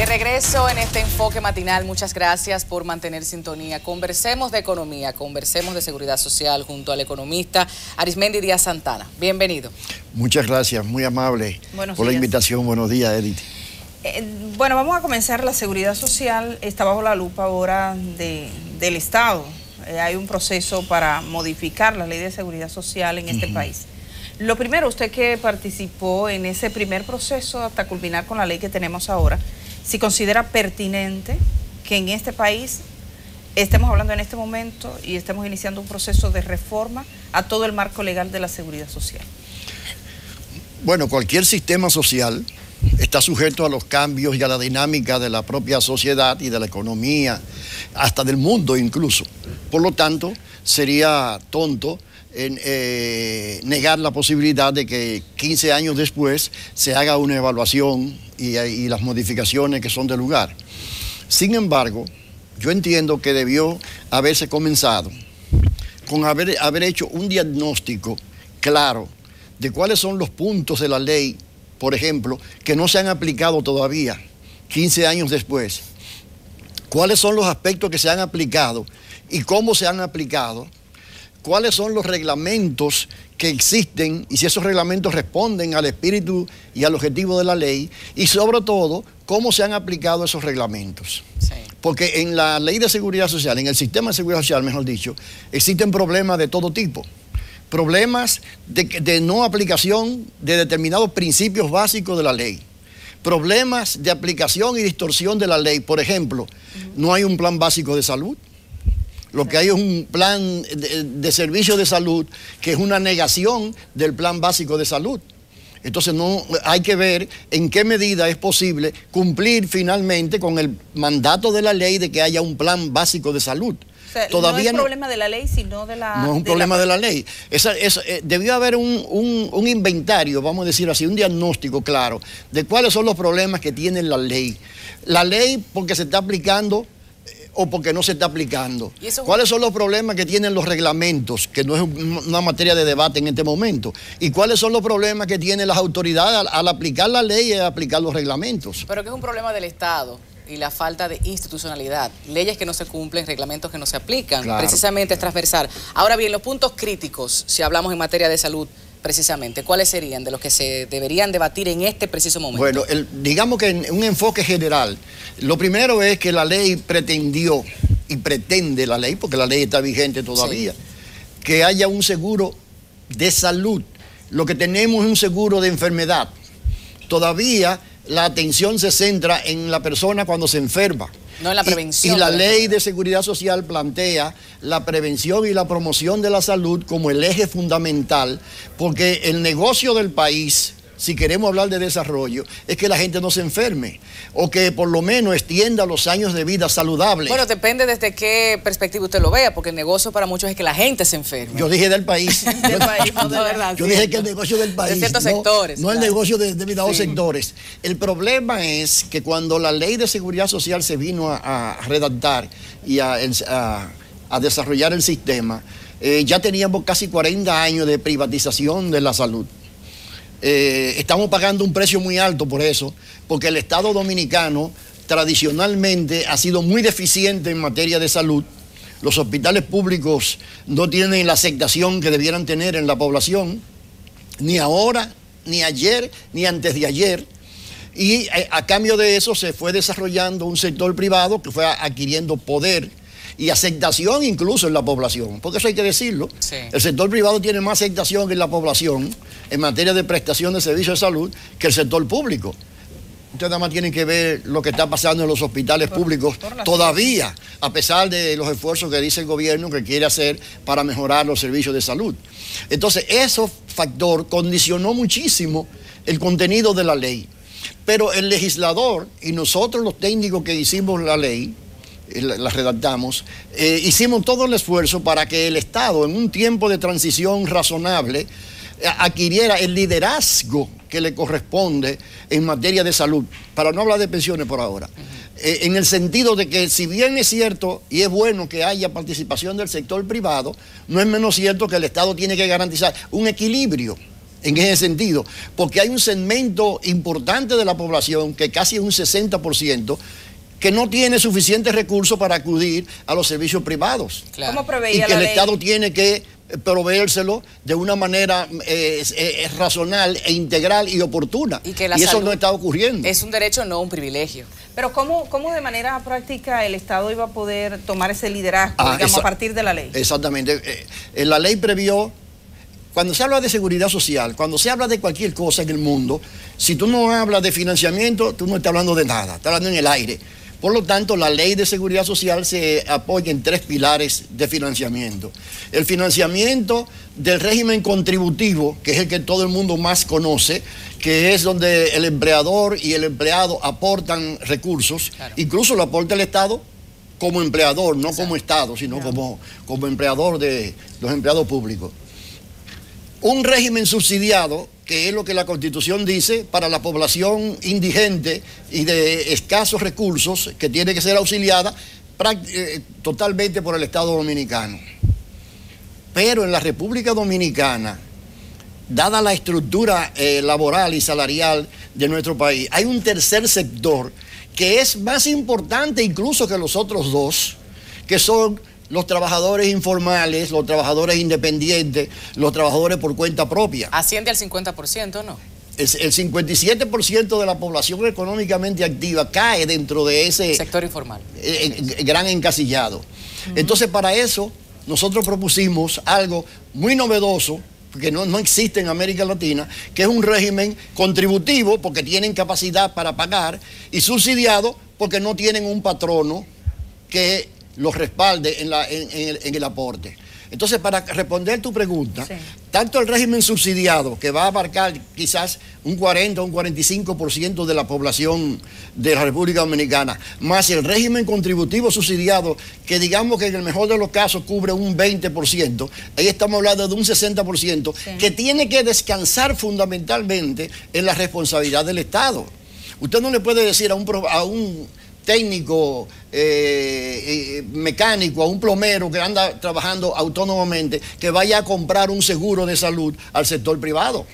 De regreso en este enfoque matinal, muchas gracias por mantener sintonía. Conversemos de economía, conversemos de seguridad social junto al economista Arismendi Díaz Santana. Bienvenido. Muchas gracias, muy amable por la invitación. Buenos días, Edith. Bueno, vamos a comenzar. La seguridad social está bajo la lupa ahora del Estado. Hay un proceso para modificar la ley de seguridad social en este país. Lo primero, usted que participó en ese primer proceso hasta culminar con la ley que tenemos ahora, si considera pertinente que en este país estemos hablando en este momento y estemos iniciando un proceso de reforma a todo el marco legal de la seguridad social. Bueno, cualquier sistema social está sujeto a los cambios y a la dinámica de la propia sociedad y de la economía, hasta del mundo incluso. Por lo tanto, sería tonto negar la posibilidad de que 15 años después se haga una evaluación y las modificaciones que son de lugar. Sin embargo, yo entiendo que debió haberse comenzado con haber hecho un diagnóstico claro de cuáles son los puntos de la ley, por ejemplo, que no se han aplicado todavía, 15 años después. ¿Cuáles son los aspectos que se han aplicado y cómo se han aplicado? ¿Cuáles son los reglamentos que existen y si esos reglamentos responden al espíritu y al objetivo de la ley? Y sobre todo, ¿cómo se han aplicado esos reglamentos? Sí. Porque en la ley de seguridad social, en el sistema de seguridad social, mejor dicho, existen problemas de todo tipo. Problemas de no aplicación de determinados principios básicos de la ley. Problemas de aplicación y distorsión de la ley. Por ejemplo, no hay un plan básico de salud. Lo que hay es un plan de servicio de salud que es una negación del plan básico de salud. Entonces hay que ver en qué medida es posible cumplir finalmente con el mandato de la ley de que haya un plan básico de salud. O sea, todavía no es problema de la ley, sino de la... No es un problema de la ley. Debió haber un inventario, vamos a decir así, un diagnóstico claro de cuáles son los problemas que tiene la ley. La ley porque se está aplicando o porque no se está aplicando. ¿Cuáles son los problemas que tienen los reglamentos, que no es una materia de debate en este momento? ¿Y cuáles son los problemas que tienen las autoridades al aplicar la ley y al aplicar los reglamentos? Pero que es un problema del Estado y la falta de institucionalidad. Leyes que no se cumplen, reglamentos que no se aplican. Claro. Precisamente es transversal. Ahora bien, los puntos críticos, si hablamos en materia de salud, precisamente, ¿cuáles serían de los que se deberían debatir en este preciso momento? Bueno, digamos que en un enfoque general, lo primero es que la ley pretendió y pretende la ley, porque la ley está vigente todavía, sí, que haya un seguro de salud. Lo que tenemos es un seguro de enfermedad. Todavía la atención se centra en la persona cuando se enferma. No en la prevención. Y la ley de seguridad social plantea la prevención y la promoción de la salud como el eje fundamental, porque el negocio del país, si queremos hablar de desarrollo, es que la gente no se enferme o que por lo menos extienda los años de vida saludables. Bueno, depende desde qué perspectiva usted lo vea, porque el negocio para muchos es que la gente se enferme. Yo dije del país. Del país, no de verdad. Yo dije que el negocio del país. De ciertos sectores. No, claro, el negocio de determinados sectores. El problema es que cuando la ley de seguridad social se vino a redactar y a desarrollar el sistema, ya teníamos casi 40 años de privatización de la salud. Estamos pagando un precio muy alto por eso, porque el Estado dominicano tradicionalmente ha sido muy deficiente en materia de salud. Los hospitales públicos no tienen la aceptación que debieran tener en la población, ni ahora, ni ayer, ni antes de ayer. Y a cambio de eso se fue desarrollando un sector privado que fue adquiriendo poder y aceptación incluso en la población, porque eso hay que decirlo. Sí. El sector privado tiene más aceptación en la población en materia de prestación de servicios de salud que el sector público. Ustedes nada más tienen que ver lo que está pasando en los hospitales públicos todavía, a pesar de los esfuerzos que dice el gobierno que quiere hacer para mejorar los servicios de salud. Entonces, ese factor condicionó muchísimo el contenido de la ley. Pero el legislador y nosotros los técnicos que hicimos la ley, la redactamos, hicimos todo el esfuerzo para que el Estado, en un tiempo de transición razonable, adquiriera el liderazgo que le corresponde en materia de salud, para no hablar de pensiones por ahora. En el sentido de que, si bien es cierto y es bueno que haya participación del sector privado, no es menos cierto que el Estado tiene que garantizar un equilibrio en ese sentido, porque hay un segmento importante de la población, que casi es un 60%, que no tiene suficientes recursos para acudir a los servicios privados. Claro. ¿Cómo preveía y que el Estado tiene que proveérselo de una manera racional e integral y oportuna. Y eso no está ocurriendo. Es un derecho, no un privilegio. Pero ¿cómo de manera práctica el Estado iba a poder tomar ese liderazgo, digamos, a partir de la ley? Exactamente. La ley previó, cuando se habla de seguridad social, cuando se habla de cualquier cosa en el mundo, si tú no hablas de financiamiento, tú no estás hablando de nada, estás hablando en el aire. Por lo tanto, la ley de seguridad social se apoya en 3 pilares de financiamiento. El financiamiento del régimen contributivo, que es el que todo el mundo más conoce, que es donde el empleador y el empleado aportan recursos, claro. Incluso lo aporta el Estado como empleador, no como Estado, sino como empleador de los empleados públicos. Un régimen subsidiado, que es lo que la Constitución dice, para la población indigente y de escasos recursos, que tiene que ser auxiliada totalmente por el Estado dominicano. Pero en la República Dominicana, dada la estructura laboral y salarial de nuestro país, hay un tercer sector que es más importante incluso que los otros dos, que son los trabajadores informales, los trabajadores independientes, los trabajadores por cuenta propia. Asciende al 50%, ¿no? El 57% de la población económicamente activa cae dentro de ese sector informal. Gran encasillado. Entonces, para eso, nosotros propusimos algo muy novedoso, que no existe en América Latina, que es un régimen contributivo, porque tienen capacidad para pagar, y subsidiado, porque no tienen un patrono que los respalde en el aporte. Entonces, para responder tu pregunta, tanto el régimen subsidiado, que va a abarcar quizás un 40 o un 45% de la población de la República Dominicana, más el régimen contributivo subsidiado, que digamos que en el mejor de los casos cubre un 20%, ahí estamos hablando de un 60%, que tiene que descansar fundamentalmente en la responsabilidad del Estado. Usted no le puede decir a un técnico, mecánico, a un plomero que anda trabajando autónomamente, que vaya a comprar un seguro de salud al sector privado.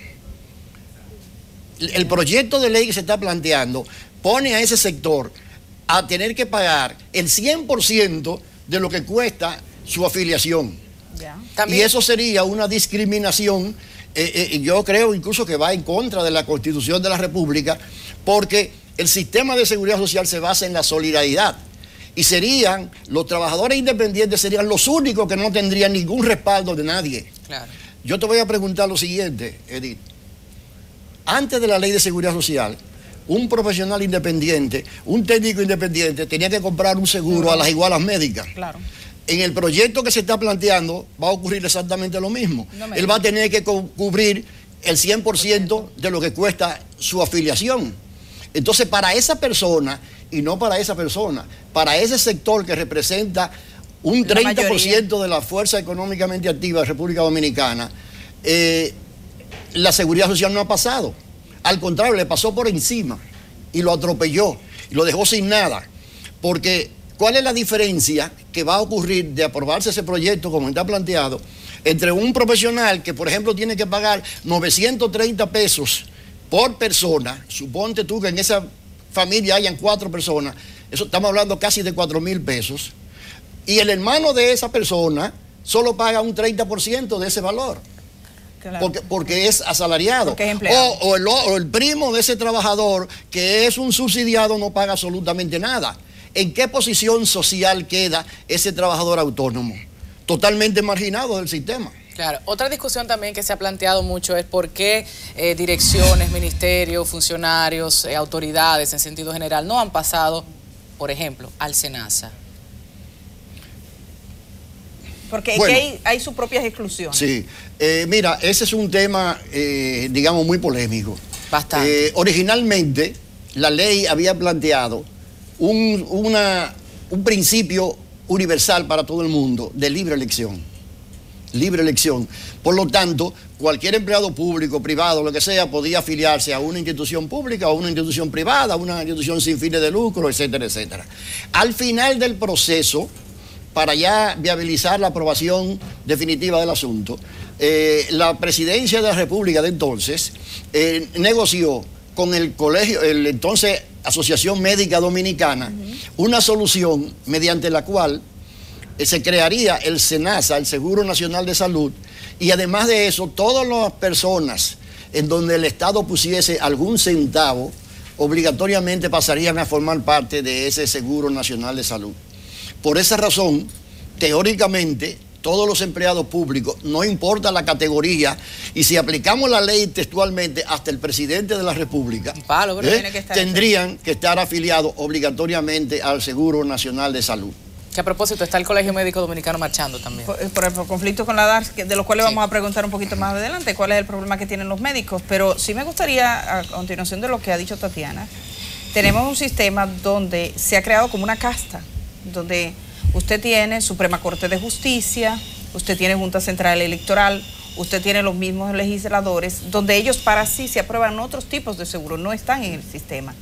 El proyecto de ley que se está planteando pone a ese sector a tener que pagar el 100% de lo que cuesta su afiliación. Y eso sería una discriminación, yo creo incluso que va en contra de la Constitución de la República, porque el sistema de seguridad social se basa en la solidaridad, y los trabajadores independientes serían los únicos que no tendrían ningún respaldo de nadie. Claro. Yo te voy a preguntar lo siguiente, Edith. Antes de la ley de seguridad social, un profesional independiente, un técnico independiente, tenía que comprar un seguro a las igualas médicas. Claro. En el proyecto que se está planteando va a ocurrir exactamente lo mismo. Él va a tener que cubrir el 100% de lo que cuesta su afiliación. Entonces, para esa persona, y no para esa persona, para ese sector que representa un 30% de la fuerza económicamente activa de República Dominicana, la seguridad social no ha pasado. Al contrario, le pasó por encima y lo atropelló y lo dejó sin nada. Porque, ¿cuál es la diferencia que va a ocurrir de aprobarse ese proyecto como está planteado entre un profesional que, por ejemplo, tiene que pagar 930 pesos por persona? Suponte tú que en esa familia hayan 4 personas, eso estamos hablando casi de 4.000 pesos, y el hermano de esa persona solo paga un 30% de ese valor, claro, porque es asalariado. Porque es empleado. O el primo de ese trabajador, que es un subsidiado, no paga absolutamente nada. ¿En qué posición social queda ese trabajador autónomo? Totalmente marginado del sistema. Claro, otra discusión también que se ha planteado mucho es por qué direcciones, ministerios, funcionarios, autoridades en sentido general no han pasado, por ejemplo, al SENASA. Porque bueno, hay sus propias exclusiones. Sí, mira, ese es un tema, digamos, muy polémico. Bastante. Originalmente, la ley había planteado un principio universal para todo el mundo de libre elección. Libre elección. Por lo tanto, cualquier empleado público, privado, lo que sea, podía afiliarse a una institución pública, a una institución privada, a una institución sin fines de lucro, etcétera, etcétera. Al final del proceso, para ya viabilizar la aprobación definitiva del asunto, la presidencia de la República de entonces negoció con el colegio, el entonces Asociación Médica Dominicana, una solución mediante la cual se crearía el SENASA, el Seguro Nacional de Salud, y además de eso, todas las personas en donde el Estado pusiese algún centavo, obligatoriamente pasarían a formar parte de ese Seguro Nacional de Salud. Por esa razón, teóricamente, todos los empleados públicos, no importa la categoría, y si aplicamos la ley textualmente, hasta el presidente de la República, tendrían que estar afiliados obligatoriamente al Seguro Nacional de Salud. Que a propósito, está el Colegio Médico Dominicano marchando también. Por el conflicto con la DARS, de los cuales vamos a preguntar un poquito más adelante cuál es el problema que tienen los médicos, pero sí me gustaría, a continuación de lo que ha dicho Tatiana, tenemos un sistema donde se ha creado como una casta, donde usted tiene Suprema Corte de Justicia, usted tiene Junta Central Electoral, usted tiene los mismos legisladores, donde ellos para sí se aprueban otros tipos de seguro, no están en el sistema.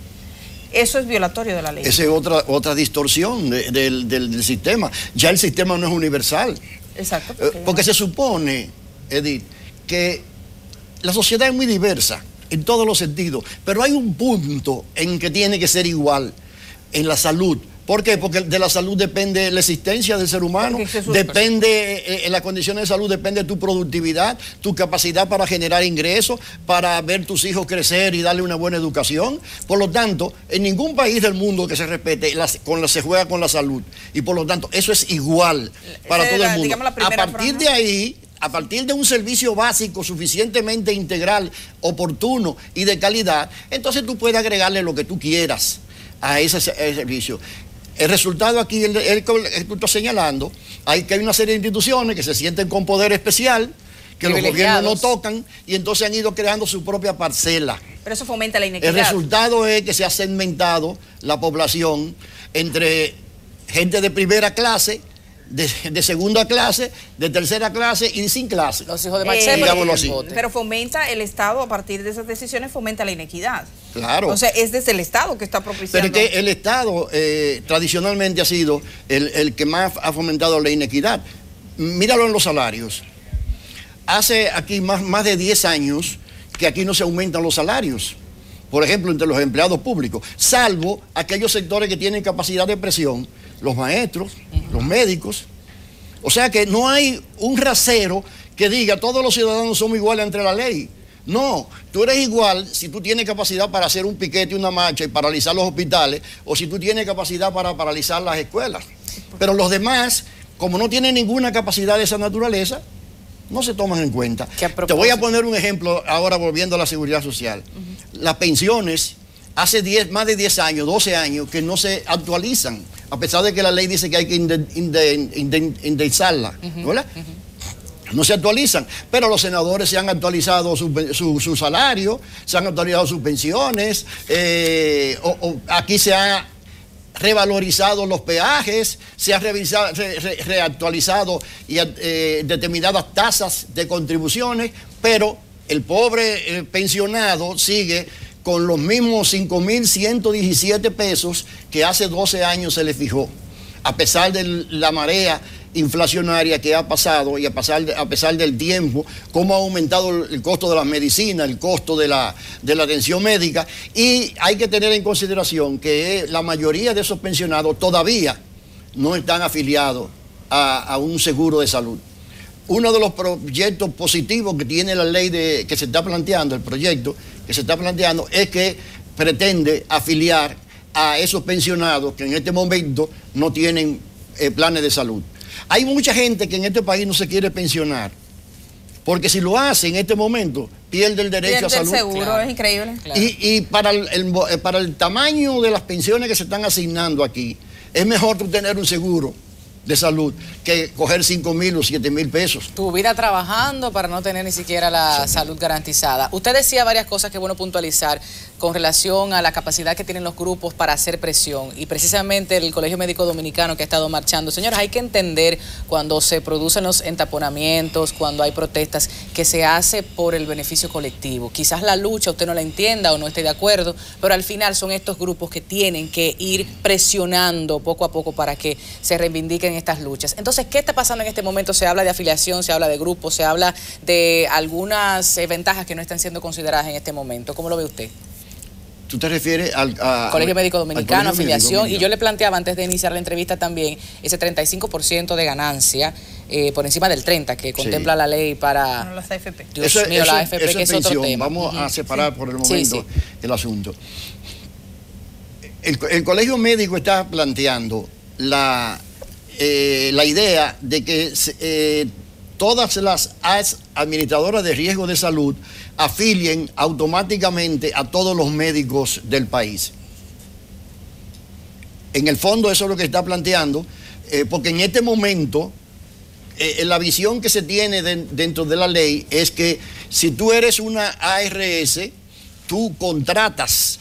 Eso es violatorio de la ley. Esa es otra distorsión del sistema. Ya el sistema no es universal. Exacto. Porque se supone, Edith, que la sociedad es muy diversa en todos los sentidos, pero hay un punto en que tiene que ser igual en la salud. ¿Por qué? Porque de la salud depende la existencia del ser humano, depende, en las condiciones de salud depende tu productividad, tu capacidad para generar ingresos, para ver tus hijos crecer y darle una buena educación. Por lo tanto, en ningún país del mundo que se respete se juega con la salud. Y por lo tanto, eso es igual para todo el mundo. A partir de ahí, a partir de un servicio básico suficientemente integral, oportuno y de calidad, entonces tú puedes agregarle lo que tú quieras a ese servicio. El resultado aquí, el que tú estás señalando, hay una serie de instituciones que se sienten con poder especial, que los gobiernos no tocan, y entonces han ido creando su propia parcela. Pero eso fomenta la inequidad. El resultado es que se ha segmentado la población entre gente de primera clase, de segunda clase, de tercera clase y sin clase. Los hijos de Marcelo, digámoslo así. Pero fomenta el Estado, a partir de esas decisiones, fomenta la inequidad. Claro. O sea, es desde el Estado que está propiciando. Pero es que el Estado tradicionalmente ha sido el que más ha fomentado la inequidad. Míralo en los salarios. Hace aquí más de 10 años que aquí no se aumentan los salarios. Por ejemplo, entre los empleados públicos, salvo aquellos sectores que tienen capacidad de presión, los maestros, los médicos. O sea que no hay un rasero que diga todos los ciudadanos somos iguales ante la ley. No, tú eres igual si tú tienes capacidad para hacer un piquete, una marcha y paralizar los hospitales, o si tú tienes capacidad para paralizar las escuelas. Pero los demás, como no tienen ninguna capacidad de esa naturaleza, no se toman en cuenta. Te voy a poner un ejemplo ahora volviendo a la seguridad social. Las pensiones, hace más de 10 años, 12 años, que no se actualizan, a pesar de que la ley dice que hay que indexarla, ¿verdad? No se actualizan, pero los senadores se han actualizado su salario, se han actualizado sus pensiones, aquí se han revalorizado los peajes, se han reactualizado determinadas tasas de contribuciones, pero el pobre pensionado sigue con los mismos 5.117 pesos que hace 12 años se le fijó, a pesar de la marea inflacionaria que ha pasado y a pesar del tiempo, cómo ha aumentado el costo de las medicinas, el costo de la atención médica, y hay que tener en consideración que la mayoría de esos pensionados todavía no están afiliados a un seguro de salud. Uno de los proyectos positivos que tiene la ley que se está planteando, el proyecto que se está planteando, es que pretende afiliar a esos pensionados que en este momento no tienen planes de salud. Hay mucha gente que en este país no se quiere pensionar, porque si lo hace en este momento, pierde el derecho a salud. Seguro, claro. Es increíble. Claro. Y para el tamaño de las pensiones que se están asignando aquí, es mejor tú tener un seguro de salud que coger 5.000 o 7.000 pesos. Tu vida trabajando para no tener ni siquiera la salud garantizada. Usted decía varias cosas que es bueno puntualizar con relación a la capacidad que tienen los grupos para hacer presión, y precisamente el Colegio Médico Dominicano que ha estado marchando. Señores, hay que entender cuando se producen los entaponamientos, cuando hay protestas, que se hace por el beneficio colectivo. Quizás la lucha usted no la entienda o no esté de acuerdo, pero al final son estos grupos que tienen que ir presionando poco a poco para que se reivindiquen estas luchas. Entonces, ¿qué está pasando en este momento? Se habla de afiliación, se habla de grupos, se habla de algunas ventajas que no están siendo consideradas en este momento. ¿Cómo lo ve usted? ¿Tú te refieres al Colegio Médico Dominicano, afiliación? Médico. Y yo le planteaba antes de iniciar la entrevista también ese 35% de ganancia, por encima del 30% que contempla la ley para... Bueno, las AFP. Dios mío, la AFP, que es otro tema. Vamos a separar por el momento el asunto. El Colegio Médico está planteando la idea de que todas las administradoras de riesgo de salud afilien automáticamente a todos los médicos del país. En el fondo eso es lo que está planteando, porque en este momento la visión que se tiene dentro de la ley es que si tú eres una ARS, tú contratas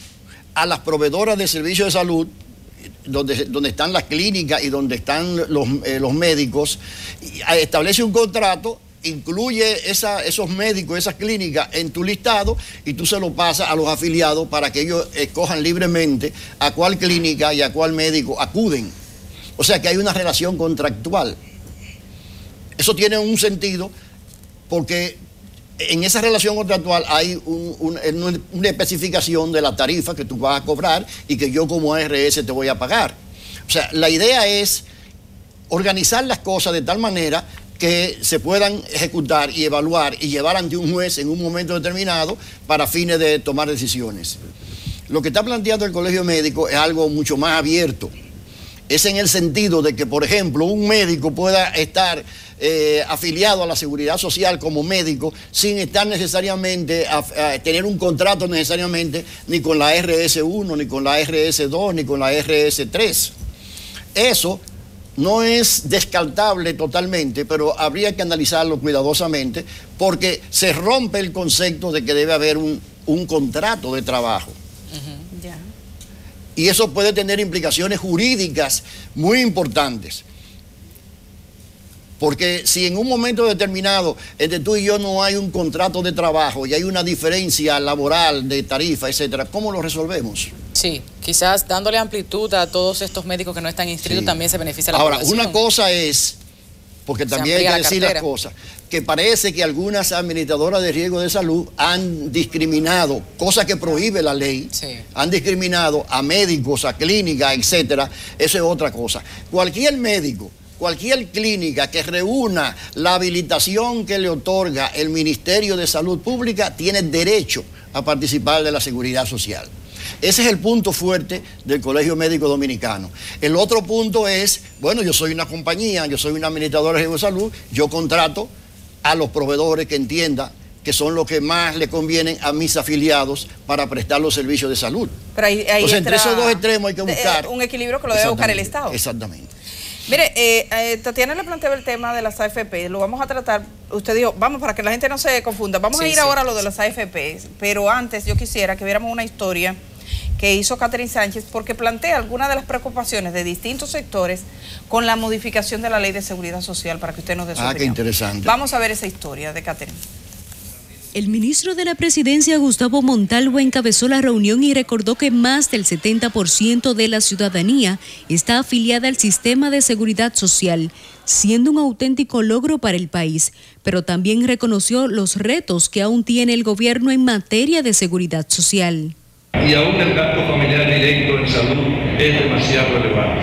a las proveedoras de servicios de salud, donde están las clínicas y donde están los médicos, establece un contrato, incluye esos médicos, esas clínicas en tu listado y tú se lo pasas a los afiliados para que ellos escojan libremente a cuál clínica y a cuál médico acuden. O sea que hay una relación contractual. Eso tiene un sentido porque en esa relación contractual hay una especificación de la tarifa que tú vas a cobrar y que yo como ARS te voy a pagar. O sea, la idea es organizar las cosas de tal manera que se puedan ejecutar y evaluar y llevar ante un juez en un momento determinado para fines de tomar decisiones. Lo que está planteando el Colegio Médico es algo mucho más abierto. Es en el sentido de que, por ejemplo, un médico pueda estar afiliado a la Seguridad Social como médico sin estar necesariamente, tener un contrato necesariamente ni con la RS1, ni con la RS2, ni con la RS3. Eso no es descartable totalmente, pero habría que analizarlo cuidadosamente porque se rompe el concepto de que debe haber un contrato de trabajo. Y eso puede tener implicaciones jurídicas muy importantes. Porque si en un momento determinado entre tú y yo no hay un contrato de trabajo y hay una diferencia laboral de tarifa, etcétera, ¿cómo lo resolvemos? Sí, quizás dándole amplitud a todos estos médicos que no están inscritos también se beneficia a la población. Ahora, una cosa es, porque también hay que decir las cosas, que parece que algunas administradoras de riesgo de salud han discriminado, cosa que prohíbe la ley, han discriminado a médicos, a clínicas, etcétera. Eso es otra cosa. Cualquier médico, cualquier clínica que reúna la habilitación que le otorga el Ministerio de Salud Pública tiene derecho a participar de la Seguridad Social. Ese es el punto fuerte del Colegio Médico Dominicano. El otro punto es, bueno, yo soy una compañía, yo soy una administradora de riesgo de salud, yo contrato a los proveedores que entienda que son los que más le convienen a mis afiliados para prestar los servicios de salud. Pero ahí entonces, entre esos dos extremos hay que buscar un equilibrio que lo debe buscar el Estado. Exactamente. Mire, Tatiana le planteaba el tema de las AFP, lo vamos a tratar, usted dijo, vamos, para que la gente no se confunda, vamos a ir ahora a lo de las AFP, pero antes yo quisiera que viéramos una historia que hizo Catherine Sánchez, porque plantea algunas de las preocupaciones de distintos sectores con la modificación de la Ley de Seguridad Social, para que usted nos dé su opinión. Qué interesante. Vamos a ver esa historia de Catherine. El ministro de la Presidencia, Gustavo Montalvo, encabezó la reunión y recordó que más del 70% de la ciudadanía está afiliada al sistema de seguridad social, siendo un auténtico logro para el país, pero también reconoció los retos que aún tiene el gobierno en materia de seguridad social. Y aún el gasto familiar directo en salud es demasiado elevado.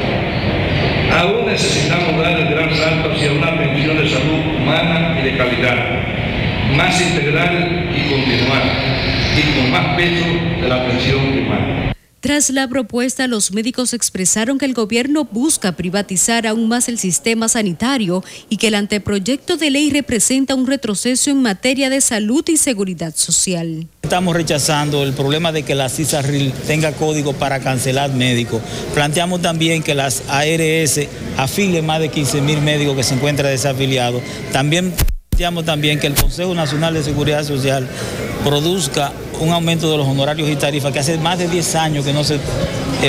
Aún necesitamos dar el gran salto hacia una atención de salud humana y de calidad, más integral y continuada, y con más peso de la atención primaria. Tras la propuesta, los médicos expresaron que el gobierno busca privatizar aún más el sistema sanitario y que el anteproyecto de ley representa un retroceso en materia de salud y seguridad social. Estamos rechazando el problema de que la CISARRIL tenga código para cancelar médicos. Planteamos también que las ARS afilien más de 15.000 médicos que se encuentran desafiliados. También planteamos que el Consejo Nacional de Seguridad Social produzca un aumento de los honorarios y tarifas que hace más de 10 años que no se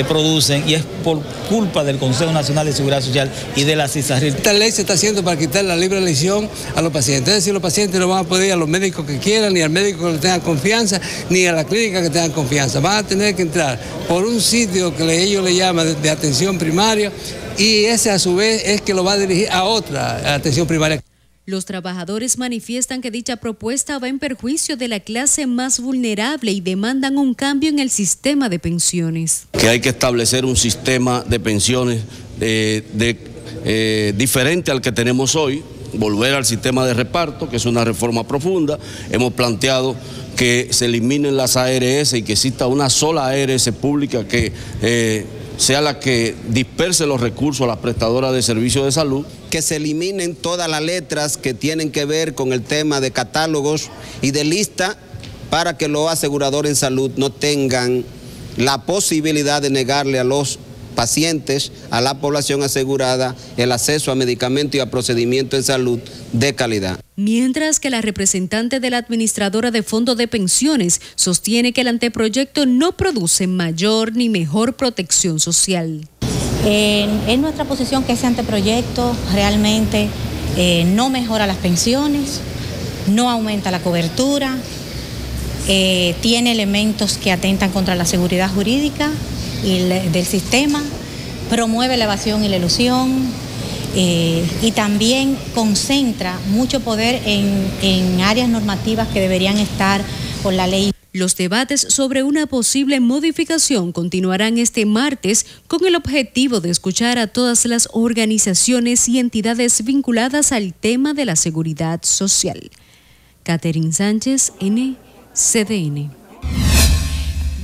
producen, y es por culpa del Consejo Nacional de Seguridad Social y de la CISARRIL. Esta ley se está haciendo para quitar la libre elección a los pacientes. Es decir, los pacientes no van a poder ir a los médicos que quieran, ni al médico que le tengan confianza, ni a la clínica que tengan confianza. Van a tener que entrar por un sitio que ellos le llaman de atención primaria, y ese a su vez es que lo va a dirigir a otra atención primaria. Los trabajadores manifiestan que dicha propuesta va en perjuicio de la clase más vulnerable y demandan un cambio en el sistema de pensiones. Que hay que establecer un sistema de pensiones diferente al que tenemos hoy, volver al sistema de reparto, que es una reforma profunda. Hemos planteado que se eliminen las ARS y que exista una sola ARS pública que sea la que disperse los recursos a las prestadoras de servicios de salud. Que se eliminen todas las letras que tienen que ver con el tema de catálogos y de lista para que los aseguradores en salud no tengan la posibilidad de negarle a los pacientes, a la población asegurada, el acceso a medicamentos y a procedimientos en salud de calidad. Mientras que la representante de la administradora de fondos de pensiones sostiene que el anteproyecto no produce mayor ni mejor protección social. Es nuestra posición que ese anteproyecto realmente no mejora las pensiones, no aumenta la cobertura, tiene elementos que atentan contra la seguridad jurídica del sistema, promueve la evasión y la elusión y también concentra mucho poder en áreas normativas que deberían estar por la ley. Los debates sobre una posible modificación continuarán este martes con el objetivo de escuchar a todas las organizaciones y entidades vinculadas al tema de la seguridad social. Catherine Sánchez, NCDN.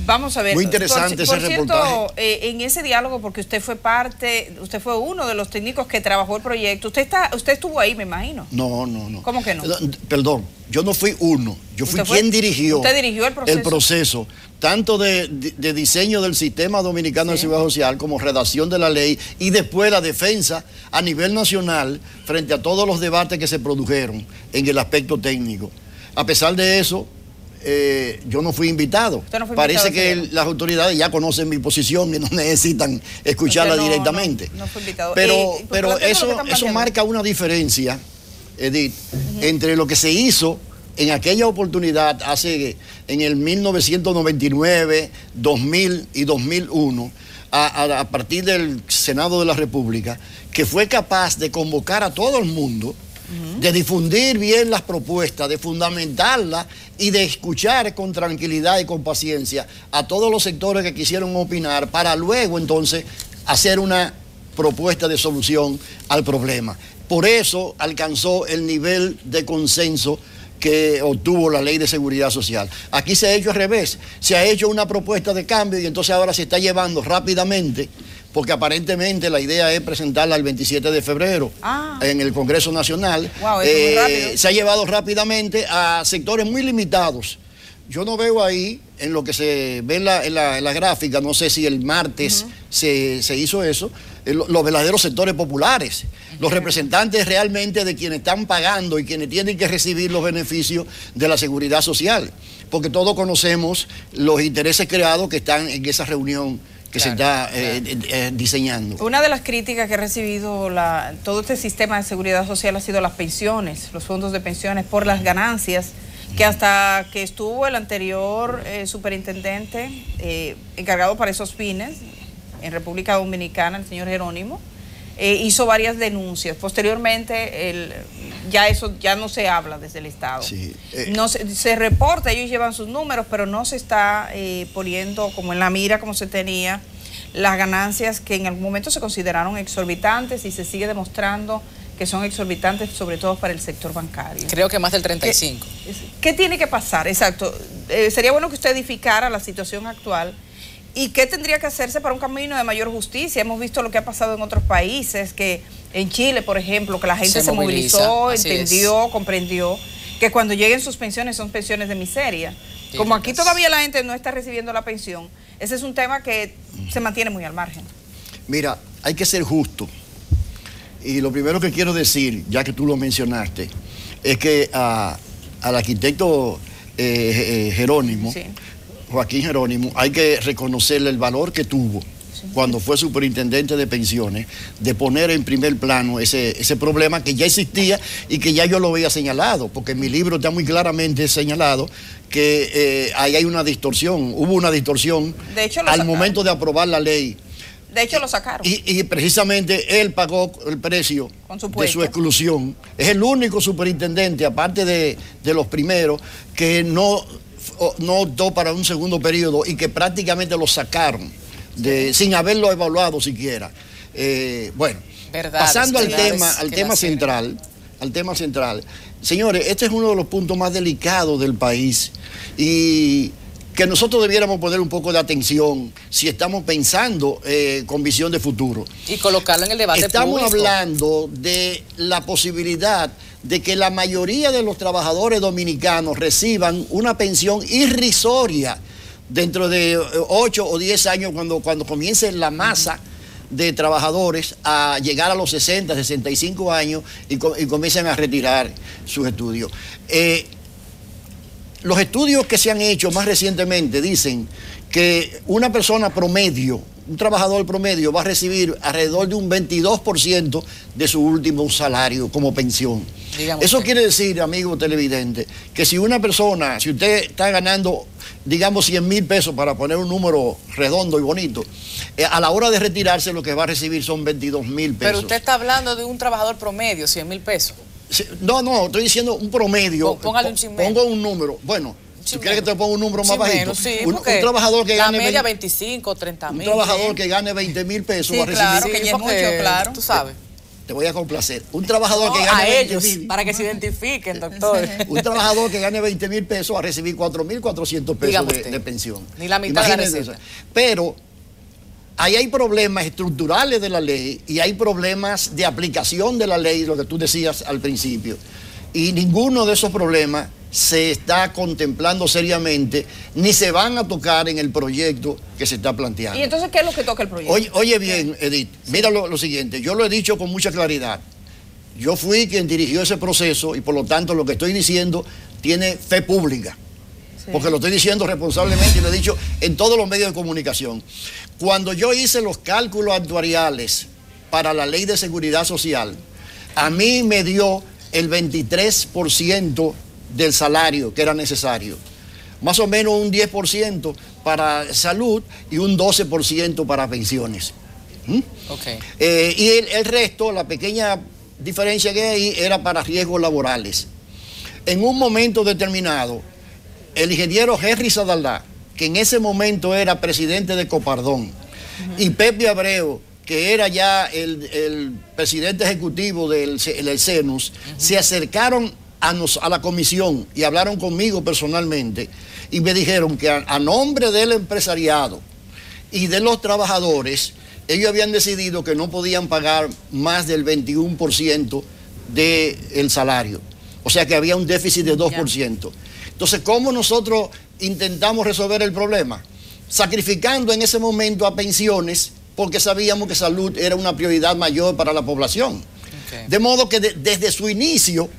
Vamos a ver. Muy interesante ese reportaje. En ese diálogo, porque usted fue uno de los técnicos que trabajó el proyecto. Usted estuvo ahí, me imagino. No. ¿Cómo que no? Perdón, yo no fui uno. Yo fui quien dirigió. Usted dirigió el proceso. Tanto de diseño del sistema dominicano de seguridad social como redacción de la ley y después la defensa a nivel nacional frente a todos los debates que se produjeron en el aspecto técnico. A pesar de eso, yo no fui invitado. Parece que las autoridades ya conocen mi posición y no necesitan escucharla directamente. No fue invitado. Pero eso marca una diferencia, Edith, entre lo que se hizo en aquella oportunidad en el 1999, 2000 y 2001, a partir del Senado de la República, que fue capaz de convocar a todo el mundo, de difundir bien las propuestas, de fundamentarlas y de escuchar con tranquilidad y con paciencia a todos los sectores que quisieron opinar para luego entonces hacer una propuesta de solución al problema. Por eso alcanzó el nivel de consenso que obtuvo la Ley de Seguridad Social. Aquí se ha hecho al revés, se ha hecho una propuesta de cambio y entonces ahora se está llevando rápidamente, porque aparentemente la idea es presentarla el 27 de febrero en el Congreso Nacional. Wow, eso es muy rápido. Se ha llevado rápidamente a sectores muy limitados. Yo no veo ahí, en lo que se ve en la gráfica, no sé si el martes se hizo eso, los verdaderos sectores populares, los representantes realmente de quienes están pagando y quienes tienen que recibir los beneficios de la seguridad social, porque todos conocemos los intereses creados que están en esa reunión que se está diseñando. Una de las críticas que ha recibido todo este sistema de seguridad social ha sido las pensiones, los fondos de pensiones, por las ganancias que hasta que estuvo el anterior superintendente encargado para esos fines en República Dominicana, el señor Jerónimo, hizo varias denuncias. Posteriormente, ya no se habla desde el Estado. Sí, no se reporta, ellos llevan sus números, pero no se está poniendo como en la mira como se tenía las ganancias que en algún momento se consideraron exorbitantes y se sigue demostrando que son exorbitantes, sobre todo para el sector bancario. Creo que más del 35. ¿Qué tiene que pasar? Exacto. Sería bueno que usted edificara la situación actual. ¿Y qué tendría que hacerse para un camino de mayor justicia? Hemos visto lo que ha pasado en otros países, que en Chile, por ejemplo, que la gente se movilizó, entendió, comprendió que cuando lleguen sus pensiones son pensiones de miseria. Como aquí todavía la gente no está recibiendo la pensión, ese es un tema que se mantiene muy al margen. Mira, hay que ser justo. Y lo primero que quiero decir, ya que tú lo mencionaste, es que al arquitecto Jerónimo, Joaquín Jerónimo, hay que reconocerle el valor que tuvo cuando fue superintendente de pensiones, de poner en primer plano ese problema que ya existía y que ya yo lo había señalado, porque en mi libro está muy claramente señalado que ahí hay una distorsión, hubo una distorsión de hecho, al momento de aprobar la ley. De hecho, lo sacaron. Y precisamente él pagó el precio de su exclusión. Es el único superintendente, aparte de los primeros, que no optó para un segundo periodo y que prácticamente lo sacaron sin haberlo evaluado siquiera. Bueno, pasando al tema central. Señores, este es uno de los puntos más delicados del país y que nosotros debiéramos poner un poco de atención si estamos pensando con visión de futuro. Y colocarlo en el debate público. Estamos hablando de la posibilidad de que la mayoría de los trabajadores dominicanos reciban una pensión irrisoria dentro de 8 o 10 años cuando comience la masa de trabajadores a llegar a los 60, 65 años y comiencen a retirar sus estudios. Los estudios que se han hecho más recientemente dicen que una persona promedio, un trabajador promedio, va a recibir alrededor de un 22% de su último salario como pensión. Eso quiere decir, amigo televidente, que si una persona, si usted está ganando, digamos, 100,000 pesos, para poner un número redondo y bonito, a la hora de retirarse lo que va a recibir son 22,000 pesos. Pero usted está hablando de un trabajador promedio, 100,000 pesos. No, estoy diciendo un promedio. Póngale un chisme. Pongo un número. Bueno, si quieres que te ponga un número más bajito. Sí, un trabajador que gane... La media 25, 30,000. Un trabajador que gane 20,000 pesos va a recibir... Claro, que ya es mucho, claro. Tú sabes. Te voy a complacer. Un trabajador que gane 20,000. Para que se identifiquen, doctor. Un trabajador que gane 20,000 pesos va a recibir 4,400 pesos de pensión. Ni la mitad de la receta. Pero ahí hay problemas estructurales de la ley y hay problemas de aplicación de la ley, lo que tú decías al principio. Y ninguno de esos problemas se está contemplando seriamente, ni se van a tocar en el proyecto que se está planteando. ¿Y entonces qué es lo que toca el proyecto? Oye bien, Edith, mira lo siguiente, yo lo he dicho con mucha claridad. Yo fui quien dirigió ese proceso y por lo tanto lo que estoy diciendo tiene fe pública. Sí. Porque lo estoy diciendo responsablemente y lo he dicho en todos los medios de comunicación. Cuando yo hice los cálculos actuariales para la Ley de Seguridad Social, a mí me dio el 23% del salario que era necesario. Más o menos un 10% para salud y un 12% para pensiones. Okay. Y el resto, la pequeña diferencia que hay, era para riesgos laborales. En un momento determinado, el ingeniero Henry Sadaldá, que en ese momento era presidente de Copardón, y Pepe Abreu, que era ya el presidente ejecutivo del CENUS, se acercaron a la comisión y hablaron conmigo personalmente y me dijeron que a nombre del empresariado y de los trabajadores, ellos habían decidido que no podían pagar más del 21% del salario. O sea que había un déficit de 2%. Entonces, ¿cómo nosotros intentamos resolver el problema? Sacrificando en ese momento a pensiones, porque sabíamos que salud era una prioridad mayor para la población. Okay. De modo que desde su inicio,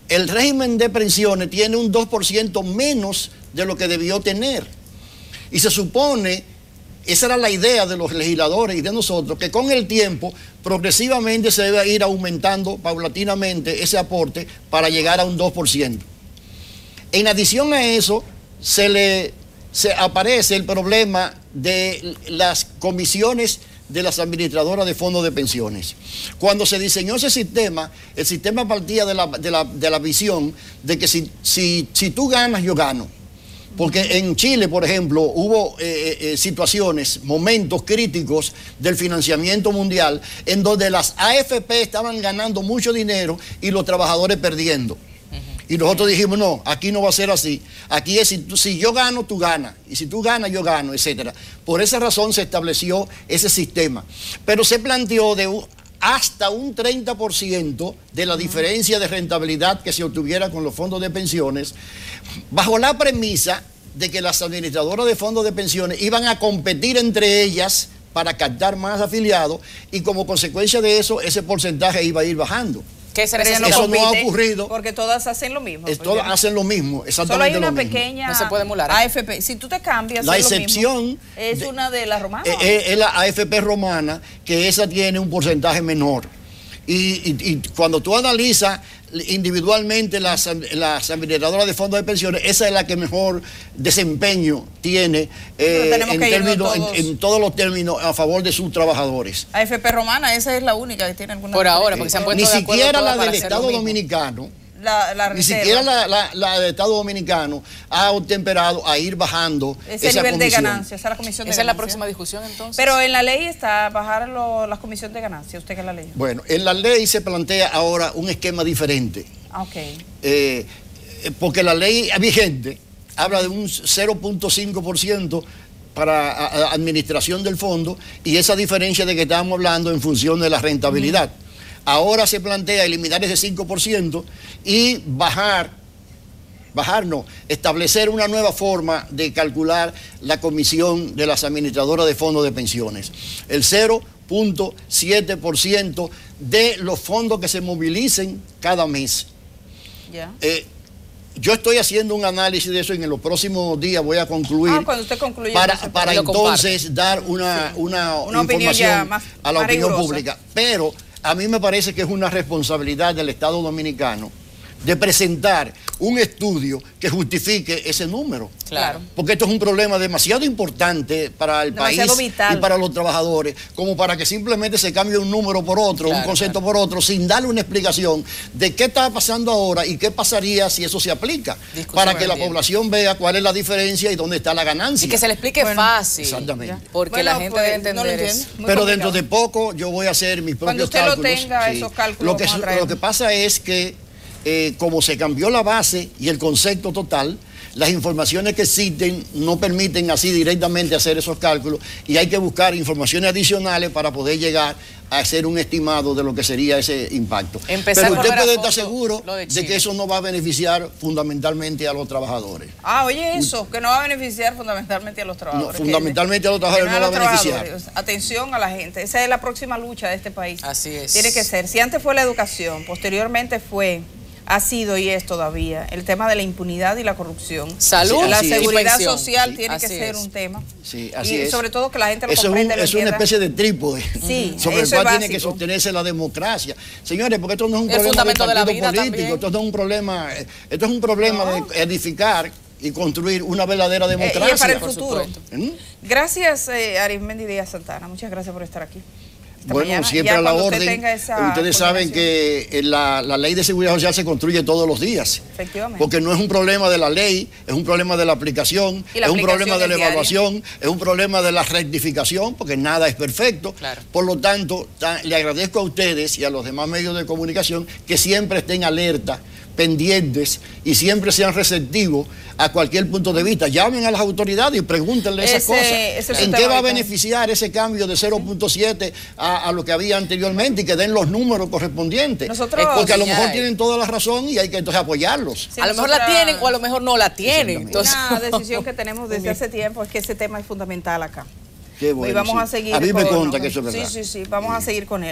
el régimen de pensiones tiene un 2% menos de lo que debió tener. Y se supone, esa era la idea de los legisladores y de nosotros, que con el tiempo progresivamente se debe ir aumentando paulatinamente ese aporte para llegar a un 2%. En adición a eso, se aparece el problema de las comisiones de las administradoras de fondos de pensiones. Cuando se diseñó ese sistema, el sistema partía de la visión de que si tú ganas, yo gano. Porque en Chile, por ejemplo, hubo situaciones, momentos críticos del financiamiento mundial en donde las AFP estaban ganando mucho dinero y los trabajadores perdiendo. Y nosotros dijimos, no, aquí no va a ser así. Aquí es, si yo gano, tú ganas. Y si tú ganas, yo gano, etc. Por esa razón se estableció ese sistema. Pero se planteó hasta un 30% de la diferencia de rentabilidad que se obtuviera con los fondos de pensiones, bajo la premisa de que las administradoras de fondos de pensiones iban a competir entre ellas para captar más afiliados y como consecuencia de eso, ese porcentaje iba a ir bajando. Eso no ha ocurrido. Porque todas hacen lo mismo. Todas hacen lo mismo, exactamente. Solo hay una lo mismo. Pequeña no se puede emular. AFP. Si tú te cambias, la excepción es una de las romanas. Es la AFP romana, que esa tiene un porcentaje menor. Y cuando tú analizas individualmente las administradoras de fondos de pensiones, esa es la que mejor desempeño tiene en todos los términos a favor de sus trabajadores. AFP Romana, esa es la única que tiene alguna. Por ahora, porque se han puesto ni de acuerdo siquiera la para del hacer Estado lo mismo. Dominicano. Ni siquiera la del Estado Dominicano ha temperado a ir bajando ese esa nivel comisión. de ganancia, esa es la comisión de Esa ganancia. es la próxima discusión entonces. Pero en la ley está bajar las comisiones de ganancia. ¿Usted qué la ley? Bueno, en la ley se plantea ahora un esquema diferente. Porque la ley vigente habla de un 0.5% para administración del fondo y esa diferencia de que estábamos hablando en función de la rentabilidad. Ahora se plantea eliminar ese 5% y establecer una nueva forma de calcular la comisión de las administradoras de fondos de pensiones. El 0.7% de los fondos que se movilicen cada mes. Yo estoy haciendo un análisis de eso y en los próximos días voy a concluir cuando usted concluya, para entonces dar una información a la opinión pública. Pero a mí me parece que es una responsabilidad del Estado Dominicano de presentar un estudio que justifique ese número. Claro. Porque esto es un problema demasiado importante para el país vital. Y para los trabajadores, como para que simplemente se cambie un número por otro, un concepto por otro, sin darle una explicación de qué está pasando ahora y qué pasaría si eso se aplica, para que la población vea cuál es la diferencia y dónde está la ganancia. Y que se le explique fácil. Exactamente. Porque la gente debe entender eso. Pero dentro de poco yo voy a hacer mis propios cálculos. Cuando usted lo tenga, esos cálculos lo que pasa es que como se cambió la base y el concepto total, las informaciones que existen no permiten así directamente hacer esos cálculos y hay que buscar informaciones adicionales para poder llegar a hacer un estimado de lo que sería ese impacto. Pero usted puede estar seguro de que eso no va a beneficiar fundamentalmente a los trabajadores. Oye eso, que no va a beneficiar fundamentalmente a los trabajadores. No, fundamentalmente a los trabajadores no va a beneficiar. Atención a la gente, esa es la próxima lucha de este país. Así es. Tiene que ser, si antes fue la educación, posteriormente ha sido y es todavía el tema de la impunidad y la corrupción. Salud, la seguridad social tiene que ser un tema. Sí, así y es. Sobre todo que la gente lo comprenda. Es una especie de trípode sobre el cual tiene que sostenerse la democracia. Señores, porque esto no es un problema de partido político, esto no es un problema, esto es un problema de edificar y construir una verdadera democracia. Y para el futuro. Gracias, Arismendi Díaz Santana. Muchas gracias por estar aquí. Bueno, siempre a la orden. Ustedes saben que la ley de seguridad social se construye todos los días. Efectivamente. Porque no es un problema de la ley, es un problema de la aplicación, es un problema de la evaluación, es un problema de la rectificación, porque nada es perfecto. Claro. Por lo tanto, le agradezco a ustedes y a los demás medios de comunicación que siempre estén alerta, pendientes y siempre sean receptivos a cualquier punto de vista. Llamen a las autoridades y pregúntenle esas cosas. ¿En qué va a beneficiar ese cambio de 0.7 a lo que había anteriormente y que den los números correspondientes? Porque a lo mejor tienen toda la razón y hay que entonces apoyarlos. A lo mejor la tienen o a lo mejor no la tienen. Entonces, una decisión que tenemos desde hace tiempo es que ese tema es fundamental acá. Qué bueno, y vamos a seguir a mí me consta que eso es verdad. Sí, vamos a seguir con él.